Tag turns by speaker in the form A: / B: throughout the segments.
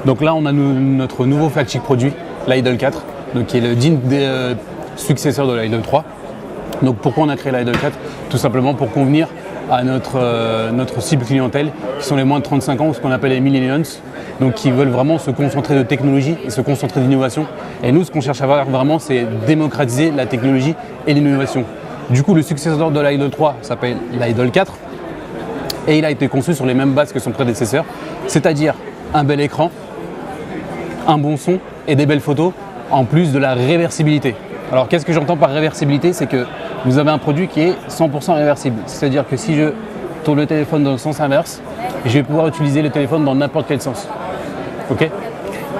A: Donc là, on a notre nouveau flagship produit, l'Idol 4, donc qui est le digne successeur de l'Idol 3. Donc pourquoi on a créé l'Idol 4? Tout simplement pour convenir à notre cible clientèle, qui sont les moins de 35 ans, ce qu'on appelle les millennials, donc qui veulent vraiment se concentrer de technologie et se concentrer d'innovation. Et nous, ce qu'on cherche à faire vraiment, c'est démocratiser la technologie et l'innovation. Du coup, le successeur de l'Idol 3 s'appelle l'Idol 4 et il a été conçu sur les mêmes bases que son prédécesseur, c'est-à-dire un bel écran, un bon son et des belles photos, en plus de la réversibilité. Alors qu'est-ce que j'entends par réversibilité? C'est que vous avez un produit qui est 100% réversible. C'est-à-dire que si je tourne le téléphone dans le sens inverse, je vais pouvoir utiliser le téléphone dans n'importe quel sens. Ok?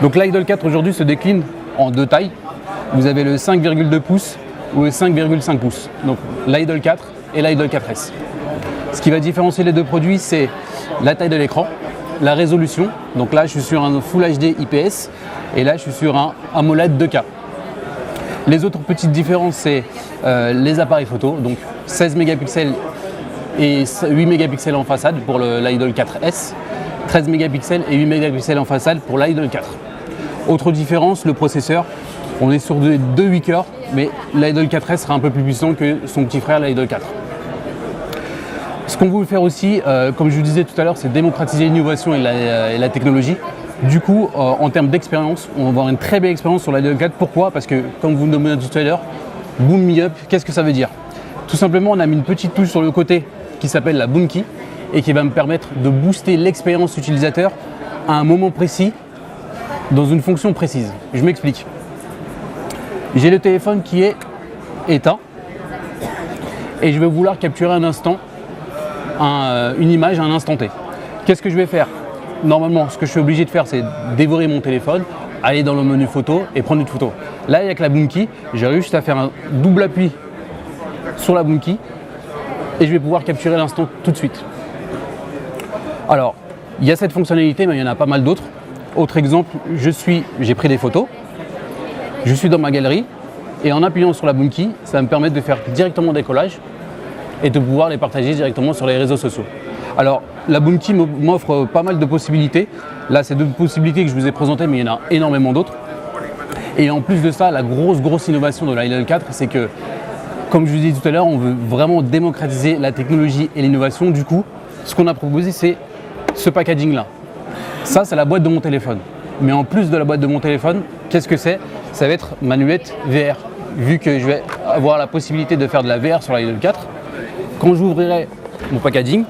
A: Donc l'Idol 4 aujourd'hui se décline en deux tailles. Vous avez le 5,2 pouces ou le 5,5 pouces. Donc l'Idol 4 et l'Idol 4S. Ce qui va différencier les deux produits, c'est la taille de l'écran, la résolution. Donc là, je suis sur un Full HD IPS et là, je suis sur un AMOLED 2K. Les autres petites différences, c'est les appareils photo, donc 16 mégapixels et 8 mégapixels en façade pour l'Idol 4S, 13 mégapixels et 8 mégapixels en façade pour l'Idol 4. Autre différence, le processeur, on est sur deux 8 cœurs, mais l'Idol 4S sera un peu plus puissant que son petit frère l'Idol 4. Ce qu'on veut faire aussi, comme je vous disais tout à l'heure, c'est démocratiser l'innovation et la technologie. Du coup, en termes d'expérience, on va avoir une très belle expérience sur l'Idol 4. Pourquoi? Parce que, comme vous me demandez tout à l'heure, Boom Me Up, qu'est-ce que ça veut dire? Tout simplement, on a mis une petite touche sur le côté qui s'appelle la Boom Key et qui va me permettre de booster l'expérience utilisateur à un moment précis, dans une fonction précise. Je m'explique. J'ai le téléphone qui est éteint et je vais vouloir capturer un instant, une image à un instant T. Qu'est-ce que je vais faire? Normalement, ce que je suis obligé de faire, c'est dévorer mon téléphone, aller dans le menu photo et prendre une photo. Là, avec la Boom Key, j'ai juste à faire un double appui sur la Boom Key et je vais pouvoir capturer l'instant tout de suite. Alors, il y a cette fonctionnalité, mais il y en a pas mal d'autres. Autre exemple, j'ai pris des photos, je suis dans ma galerie et en appuyant sur la Boom Key, ça va me permettre de faire directement des collages et de pouvoir les partager directement sur les réseaux sociaux. Alors, la Boom Key m'offre pas mal de possibilités. Là, c'est deux possibilités que je vous ai présentées, mais il y en a énormément d'autres. Et en plus de ça, la grosse innovation de l'Idol 4, c'est que, comme je vous ai dit tout à l'heure, on veut vraiment démocratiser la technologie et l'innovation. Du coup, ce qu'on a proposé, c'est ce packaging-là. Ça, c'est la boîte de mon téléphone. Mais en plus de la boîte de mon téléphone, qu'est-ce que c'est? Ça va être ma lunette VR. Vu que je vais avoir la possibilité de faire de la VR sur l'Idol 4, quand j'ouvrirai mon packaging,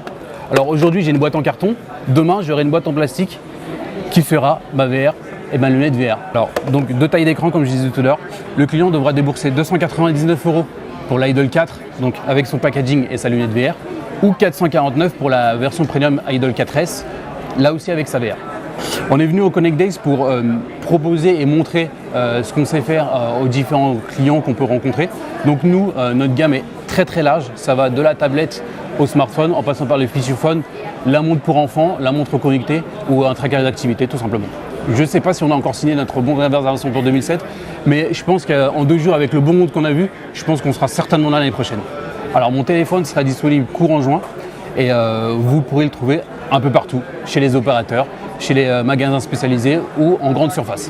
A: alors aujourd'hui j'ai une boîte en carton, demain j'aurai une boîte en plastique qui fera ma VR et ma lunette VR. Alors donc deux tailles d'écran comme je disais tout à l'heure, le client devra débourser 299 € pour l'Idol 4, donc avec son packaging et sa lunette VR, ou 449 € pour la version premium Idol 4S, là aussi avec sa VR. On est venu au Connect Days pour proposer et montrer ce qu'on sait faire aux différents clients qu'on peut rencontrer. Donc nous, notre gamme est très large, ça va de la tablette au smartphone, en passant par les fichuphones, la montre pour enfants, la montre connectée ou un tracker d'activité tout simplement. Je ne sais pas si on a encore signé notre bon de réservation pour 2007, mais je pense qu'en 2 jours, avec le bon monde qu'on a vu, je pense qu'on sera certainement là l'année prochaine. Alors mon téléphone sera disponible courant juin et vous pourrez le trouver un peu partout, chez les opérateurs, chez les magasins spécialisés ou en grande surface.